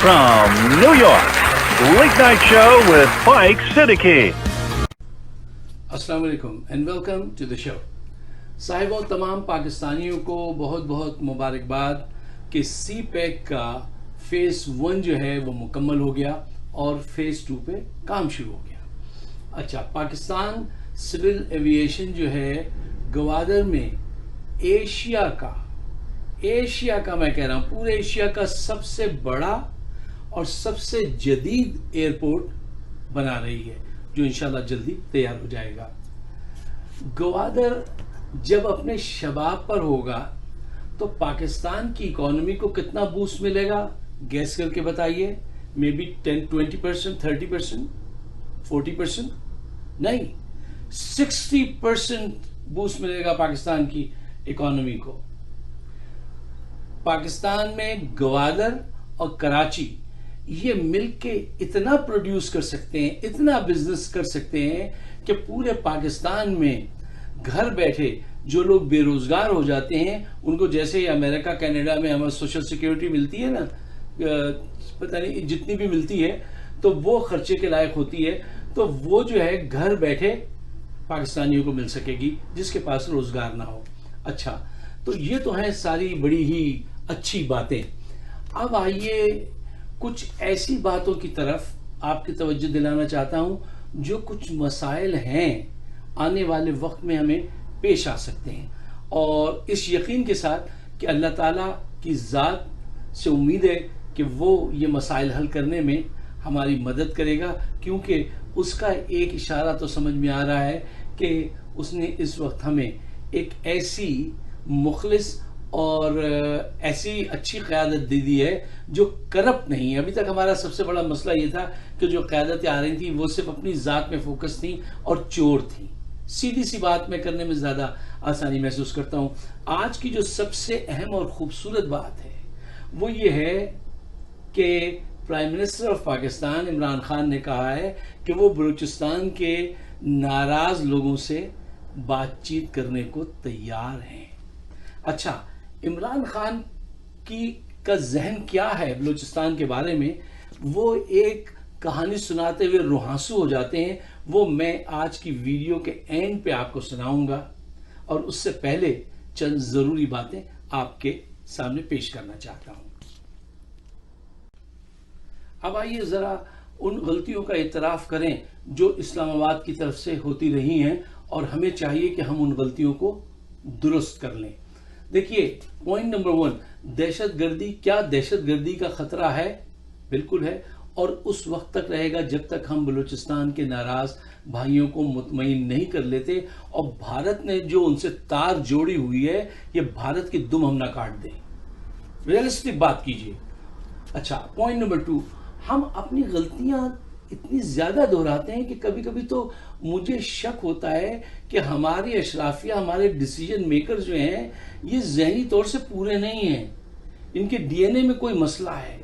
from New York, Late Night Show with Mike Siddiqui. अस्सलाम वालेकुम and welcome to the show. साहिबों, तमाम पाकिस्तानियों को बहुत बहुत मुबारकबाद कि सी पैक का फेज 1 जो है वो मुकम्मल हो गया और फेज 2 पे काम शुरू हो गया। अच्छा, पाकिस्तान सिविल एविएशन जो है गवादर में एशिया का मैं कह रहा हूँ पूरे एशिया का सबसे बड़ा और सबसे जदीद एयरपोर्ट बना रही है, जो इंशाल्लाह जल्दी तैयार हो जाएगा। गवादर जब अपने शबाब पर होगा तो पाकिस्तान की इकोनॉमी को कितना बूस्ट मिलेगा, गैस करके बताइए। मे बी 10-20%, 30%, 40%, नहीं 60% बूस्ट मिलेगा पाकिस्तान की इकोनॉमी को। पाकिस्तान में गवादर और कराची ये मिलके इतना प्रोड्यूस कर सकते हैं, इतना बिजनेस कर सकते हैं कि पूरे पाकिस्तान में घर बैठे जो लोग बेरोजगार हो जाते हैं उनको, जैसे अमेरिका कनाडा में हमें सोशल सिक्योरिटी मिलती है ना, पता नहीं जितनी भी मिलती है तो वो खर्चे के लायक होती है, तो वो जो है घर बैठे पाकिस्तानियों को मिल सकेगी जिसके पास रोजगार ना हो। अच्छा, तो ये तो है सारी बड़ी ही अच्छी बातें। अब आइए कुछ ऐसी बातों की तरफ आपकी तवज्जो दिलाना चाहता हूं जो कुछ मसाइल हैं आने वाले वक्त में हमें पेश आ सकते हैं, और इस यकीन के साथ कि अल्लाह ताला की ज़ात से उम्मीद है कि वो ये मसाइल हल करने में हमारी मदद करेगा, क्योंकि उसका एक इशारा तो समझ में आ रहा है कि उसने इस वक्त हमें एक ऐसी मुखलिस और ऐसी अच्छी क़यादत दे दी है जो करप्ट नहीं है। अभी तक हमारा सबसे बड़ा मसला ये था कि जो क़यादतें आ रही थी वो सिर्फ अपनी ज़ात में फोकस थी और चोर थी। सीधी सी बात मैं करने में ज़्यादा आसानी महसूस करता हूँ। आज की जो सबसे अहम और ख़ूबसूरत बात है वो ये है कि prime minister of Pakistan Imran Khan ने कहा है कि वो बलूचिस्तान के नाराज़ लोगों से बातचीत करने को तैयार हैं। अच्छा, इमरान खान का जहन क्या है बलूचिस्तान के बारे में, वो एक कहानी सुनाते हुए रुहांसू हो जाते हैं। वो मैं आज की वीडियो के एंड पे आपको सुनाऊंगा, और उससे पहले चंद जरूरी बातें आपके सामने पेश करना चाहता हूं। अब आइए जरा उन गलतियों का इतराफ करें जो इस्लामाबाद की तरफ से होती रही हैं, और हमें चाहिए कि हम उन गलतियों को दुरुस्त कर लें। देखिए, पॉइंट नंबर 1, दहशतगर्दी। क्या दहशतगर्दी का खतरा है? बिल्कुल है, और उस वक्त तक रहेगा जब तक हम बलूचिस्तान के नाराज भाइयों को मुतमईन नहीं कर लेते, और भारत ने जो उनसे तार जोड़ी हुई है ये भारत की दुम हम ना काट दें। रियलिस्टिक बात कीजिए। अच्छा, पॉइंट नंबर 2, हम अपनी गलतियां इतनी ज्यादा दोहराते हैं कि कभी कभी तो मुझे शक होता है कि हमारी अशराफिया, हमारे डिसीजन मेकर जो हैं ये ज़हनी तौर से पूरे नहीं हैं, इनके डीएनए में कोई मसला है,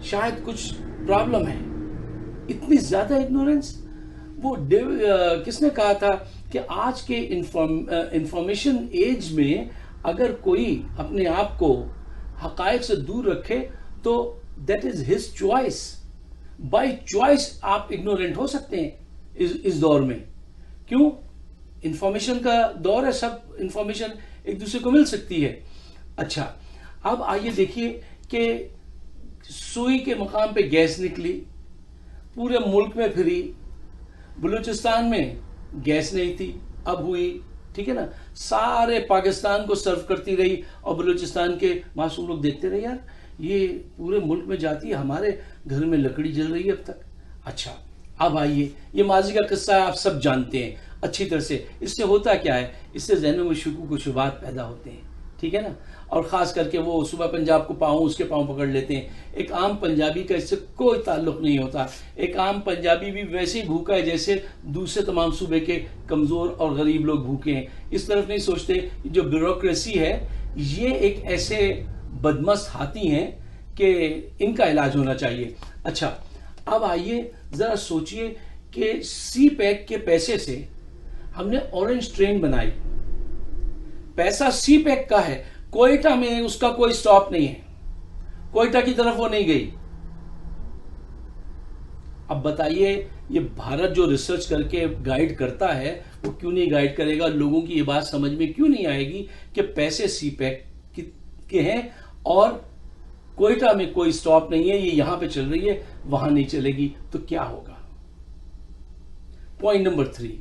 शायद कुछ प्रॉब्लम है। इतनी ज्यादा इग्नोरेंस। वो किसने कहा था कि आज के इंफॉर्मेशन एज में अगर कोई अपने आप को हकायक से दूर रखे तो that is his choice. By choice आप इग्नोरेंट हो सकते हैं इस दौर में। क्यों? इंफॉर्मेशन का दौर है, सब इंफॉर्मेशन एक दूसरे को मिल सकती है। अच्छा, अब आइए देखिए कि सुई के मकाम पे गैस निकली, पूरे मुल्क में फिरी, बलूचिस्तान में गैस नहीं थी, अब हुई, ठीक है ना, सारे पाकिस्तान को सर्व करती रही और बलूचिस्तान के मासूम लोग देखते रहे, यार ये पूरे मुल्क में जाती है, हमारे घर में लकड़ी जल रही है अब तक। अच्छा, अब आइए, ये माजी का किस्सा है, आप सब जानते हैं अच्छी तरह से। इससे होता क्या है, इससे ज़हनों में शुकूक व शुबहात पैदा होते हैं, ठीक है ना, और ख़ास करके वो सुबह पंजाब को पाँव उसके पाँव पकड़ लेते हैं। एक आम पंजाबी का इससे कोई ताल्लुक़ नहीं होता। एक आम पंजाबी भी वैसे ही भूखा है जैसे दूसरे तमाम सूबे के कमज़ोर और गरीब लोग भूखे हैं। इस तरफ नहीं सोचते। जो ब्यूरोक्रेसी है ये एक ऐसे बदमस्त हाथी हैं कि इनका इलाज होना चाहिए। अच्छा, अब आइए ज़रा सोचिए कि सी पैक के पैसे से हमने ऑरेंज ट्रेन बनाई, पैसा सी पैक का है, कोयटा में उसका कोई स्टॉप नहीं है, कोयटा की तरफ वो नहीं गई। अब बताइए, ये भारत जो रिसर्च करके गाइड करता है वो क्यों नहीं गाइड करेगा? लोगों की ये बात समझ में क्यों नहीं आएगी कि पैसे सीपैक के हैं और कोयटा में कोई स्टॉप नहीं है, ये यहां पे चल रही है, वहां नहीं चलेगी, तो क्या होगा? पॉइंट नंबर 3,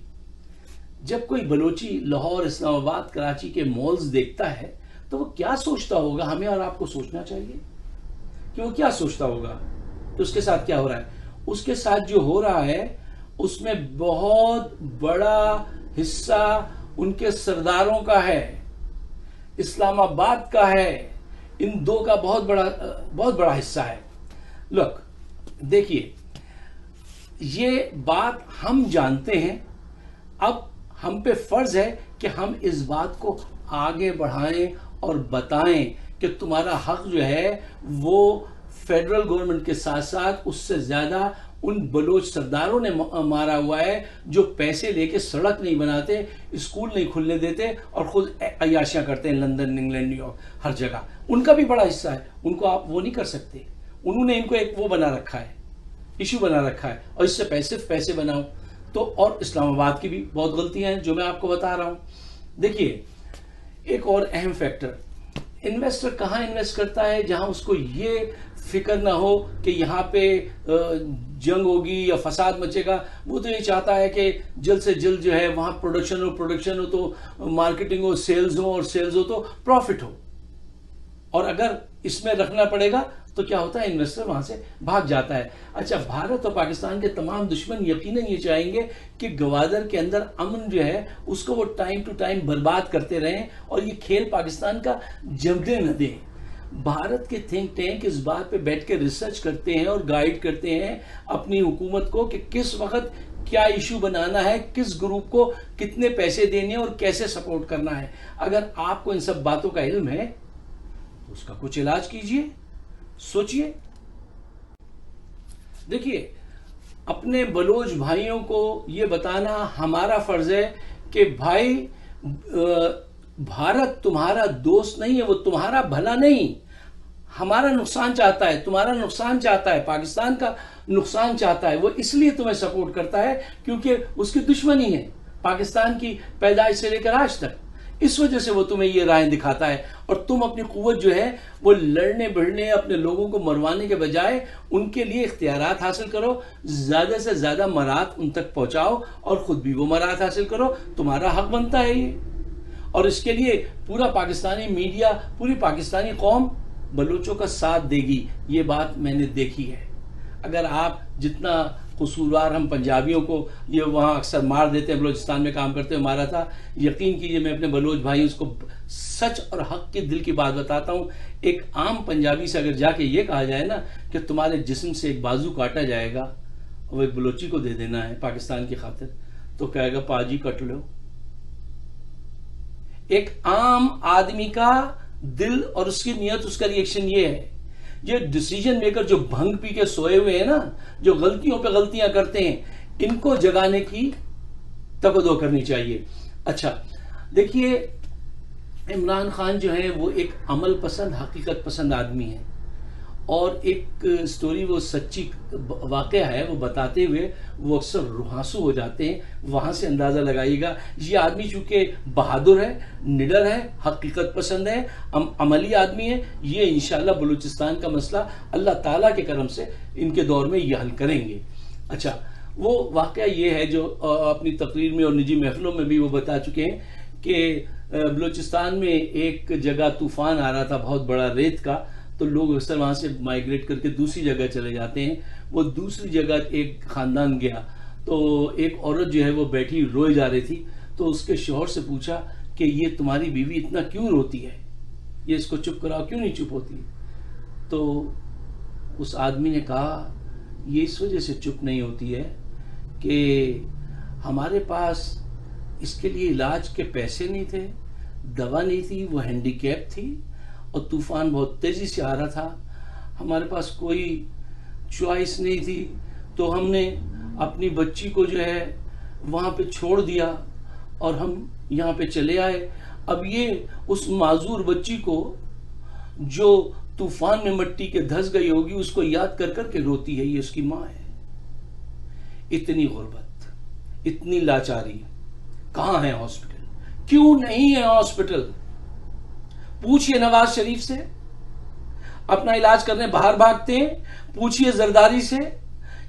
जब कोई बलोची लाहौर, इस्लामाबाद, कराची के मॉल्स देखता है तो वो क्या सोचता होगा? हमें और आपको सोचना चाहिए कि वो क्या सोचता होगा। तो उसके साथ क्या हो रहा है? उसके साथ जो हो रहा है उसमें बहुत बड़ा हिस्सा उनके सरदारों का है, इस्लामाबाद का है, इन दो का बहुत बड़ा हिस्सा है। लुक, देखिए, ये बात हम जानते हैं, अब हम पे फर्ज है कि हम इस बात को आगे बढ़ाएं और बताएं कि तुम्हारा हक जो है वो फेडरल गवर्नमेंट के साथ साथ उससे ज्यादा उन बलोच सरदारों ने मारा हुआ है, जो पैसे लेके सड़क नहीं बनाते, स्कूल नहीं खुलने देते और खुद अय्याशियां करते हैं लंदन, इंग्लैंड, न्यूयॉर्क, हर जगह। उनका भी बड़ा हिस्सा है, उनको आप वो नहीं कर सकते। उन्होंने इनको एक वो बना रखा है, इशू बना रखा है, और इससे पैसे बनाओ। तो और इस्लामाबाद की भी बहुत गलतियां हैं जो मैं आपको बता रहा हूं। देखिए, एक और अहम फैक्टर, इन्वेस्टर कहां इन्वेस्ट करता है? जहां उसको ये फिक्र ना हो कि यहाँ पे जंग होगी या फसाद मचेगा। वो तो ये चाहता है कि जल्द से जल्द जो है वहां प्रोडक्शन हो तो मार्केटिंग हो, सेल्स हो तो प्रॉफिट हो। और अगर इसमें रखना पड़ेगा तो क्या होता है? इन्वेस्टर वहां से भाग जाता है। अच्छा, भारत और पाकिस्तान के तमाम दुश्मन यकीनन ये चाहेंगे कि गवादर के अंदर अमन जो है उसको वो टाइम टू टाइम बर्बाद करते रहें और ये खेल पाकिस्तान का जमने न दें। भारत के थिंक टैंक इस बात पे बैठ के रिसर्च करते हैं और गाइड करते हैं अपनी हुकूमत को कि किस वक्त क्या इशू बनाना है, किस ग्रुप को कितने पैसे देने और कैसे सपोर्ट करना है। अगर आपको इन सब बातों का इल्म है तो उसका कुछ इलाज कीजिए, सोचिए। देखिए, अपने बलोच भाइयों को यह बताना हमारा फर्ज है कि भाई, भारत तुम्हारा दोस्त नहीं है, वो तुम्हारा भला नहीं, हमारा नुकसान चाहता है, तुम्हारा नुकसान चाहता है, पाकिस्तान का नुकसान चाहता है। वो इसलिए तुम्हें सपोर्ट करता है क्योंकि उसकी दुश्मनी है पाकिस्तान की पैदाइश से लेकर आज तक। इस वजह से वो तुम्हें ये राहें दिखाता है और तुम अपनी कुव्वत जो है वो लड़ने भिड़ने, अपने लोगों को मरवाने के बजाय उनके लिए इख्तियारात हासिल करो, ज्यादा से ज्यादा मरात उन तक पहुंचाओ और खुद भी वो मरात हासिल करो। तुम्हारा हक बनता है ये, और इसके लिए पूरा पाकिस्तानी मीडिया, पूरी पाकिस्तानी कौम बलूचों का साथ देगी। ये बात मैंने देखी है। अगर आप जितना कसूरवार हम पंजाबियों को ये वहाँ अक्सर मार देते हैं, बलूचिस्तान में काम करते हुए मारा था, यकीन कीजिए मैं अपने बलोच भाई उसको सच और हक के दिल की बात बताता हूँ। एक आम पंजाबी से अगर जाके ये कहा जाए ना कि तुम्हारे जिस्म से एक बाजू काटा जाएगा और वो एक बलोची को दे देना है पाकिस्तान की खातिर, तो कहेगा पाजी कट लो। एक आम आदमी का दिल और उसकी नीयत, उसका रिएक्शन ये है। ये डिसीजन मेकर जो भंग पी के सोए हुए हैं ना, जो गलतियों पे गलतियां करते हैं, इनको जगाने की तकदो करनी चाहिए। अच्छा, देखिए, इमरान खान जो है वो एक अमल पसंद, हकीकत पसंद आदमी है, और एक स्टोरी वो सच्ची वाकया है वो बताते हुए वो अक्सर रुहासू हो जाते हैं। वहां से अंदाजा लगाइएगा, ये आदमी चूंकि बहादुर है, निडर है, हकीकत पसंद है, अमली आदमी है, ये इंशाल्लाह बलूचिस्तान का मसला अल्लाह ताला के करम से इनके दौर में ये हल करेंगे। अच्छा, वो वाकया ये है जो अपनी तकरीर में और निजी महफिलों में भी वो बता चुके हैं कि बलूचिस्तान में एक जगह तूफान आ रहा था बहुत बड़ा रेत का, तो लोग अक्सर वहां से माइग्रेट करके दूसरी जगह चले जाते हैं। वो दूसरी जगह एक खानदान गया, तो एक औरत जो है वो बैठी रोए जा रही थी, तो उसके शौहर से पूछा कि ये तुम्हारी बीवी इतना क्यों रोती है, ये इसको चुप कराओ, क्यों नहीं चुप होती? तो उस आदमी ने कहा, ये इस वजह से चुप नहीं होती है कि हमारे पास इसके लिए इलाज के पैसे नहीं थे, दवा नहीं थी, वो हैंडीकैप थी और तूफान बहुत तेजी से आ रहा था, हमारे पास कोई चॉइस नहीं थी, तो हमने अपनी बच्ची को जो है वहां पे छोड़ दिया और हम यहाँ पे चले आए। अब ये उस माजूर बच्ची को जो तूफान में मिट्टी के धस गई होगी, उसको याद कर करके रोती है, ये उसकी मां है। इतनी गुर्बत, इतनी लाचारी, कहां है हॉस्पिटल? क्यों नहीं है हॉस्पिटल? पूछिए नवाज शरीफ से, अपना इलाज करने बाहर भागते हैं। पूछिए जरदारी से,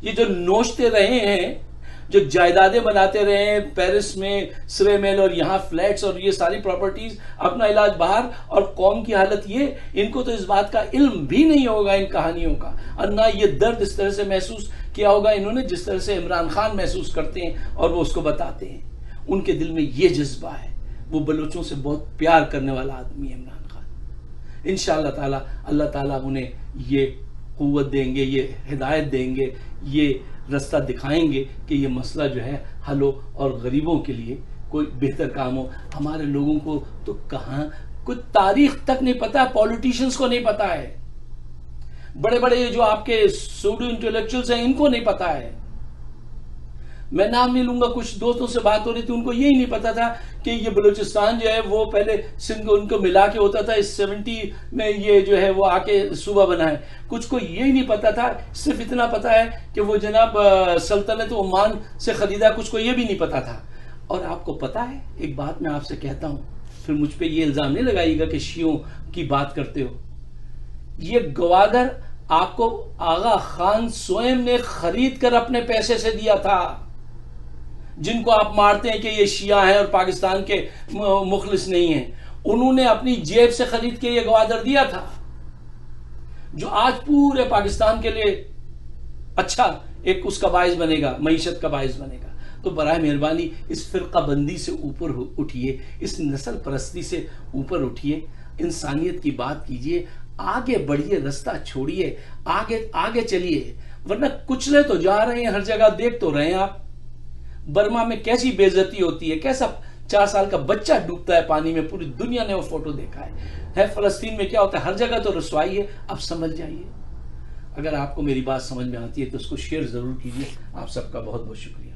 ये जो नोचते रहे हैं, जो जायदादें बनाते रहे हैं पेरिस में श्रे महल और यहां फ्लैट्स और ये सारी प्रॉपर्टीज, अपना इलाज बाहर, और कौम की हालत ये, इनको तो इस बात का इल्म भी नहीं होगा इन कहानियों का, और ना ये दर्द इस तरह से महसूस किया होगा इन्होंने जिस तरह से इमरान खान महसूस करते हैं और वो उसको बताते हैं। उनके दिल में ये जज्बा है, वो बलोचों से बहुत प्यार करने वाला आदमी है इमरान खान। इंशाअल्लाह ताला अल्लाह ताला उन्हें ये कुव्वत देंगे, ये हिदायत देंगे, ये रास्ता दिखाएंगे कि ये मसला जो है हल हो और गरीबों के लिए कोई बेहतर काम हो। हमारे लोगों को तो कहां कुछ तारीख तक नहीं पता, पॉलिटिशियंस को नहीं पता है, बड़े बड़े जो आपके सूडो इंटेलेक्चुअल्स हैं इनको नहीं पता है। मैं नाम नहीं लूंगा, कुछ दोस्तों से बात हो रही थी, उनको यही नहीं पता था कि ये बलूचिस्तान जो है वो पहले सिंध को उनको मिला के होता था, इस 70 में ये जो है वो आके सूबा बना है। कुछ को यही नहीं पता था, सिर्फ इतना पता है कि वो जनाब सल्तनत ओमान से खरीदा, कुछ को ये भी नहीं पता था। और आपको पता है, एक बात मैं आपसे कहता हूं, फिर मुझ पर ये इल्जाम नहीं लगाइएगा कि शियों की बात करते हो। ये गवादर आपको आगा खान स्वयं ने खरीद कर अपने पैसे से दिया था, जिनको आप मारते हैं कि ये शिया हैं और पाकिस्तान के मुखलिस नहीं हैं। उन्होंने अपनी जेब से खरीद के ये गवादर दिया था, जो आज पूरे पाकिस्तान के लिए अच्छा एक उसका बाइस बनेगा, मईशत का बाइस बनेगा। तो बराए मेहरबानी इस फिरका बंदी से ऊपर उठिए, इस नस्ल परस्ती से ऊपर उठिए, इंसानियत की बात कीजिए, आगे बढ़िए, रास्ता छोड़िए, आगे आगे चलिए, वरना कुचले तो जा रहे हैं हर जगह। देख तो रहे हैं आप बर्मा में कैसी बेइज्जती होती है, कैसा 4 साल का बच्चा डूबता है पानी में, पूरी दुनिया ने वो फोटो देखा है। फलस्तीन में क्या होता है, हर जगह तो रसवाई है। अब समझ जाइए, अगर आपको मेरी बात समझ में आती है तो उसको शेयर जरूर कीजिए। आप सबका बहुत बहुत शुक्रिया।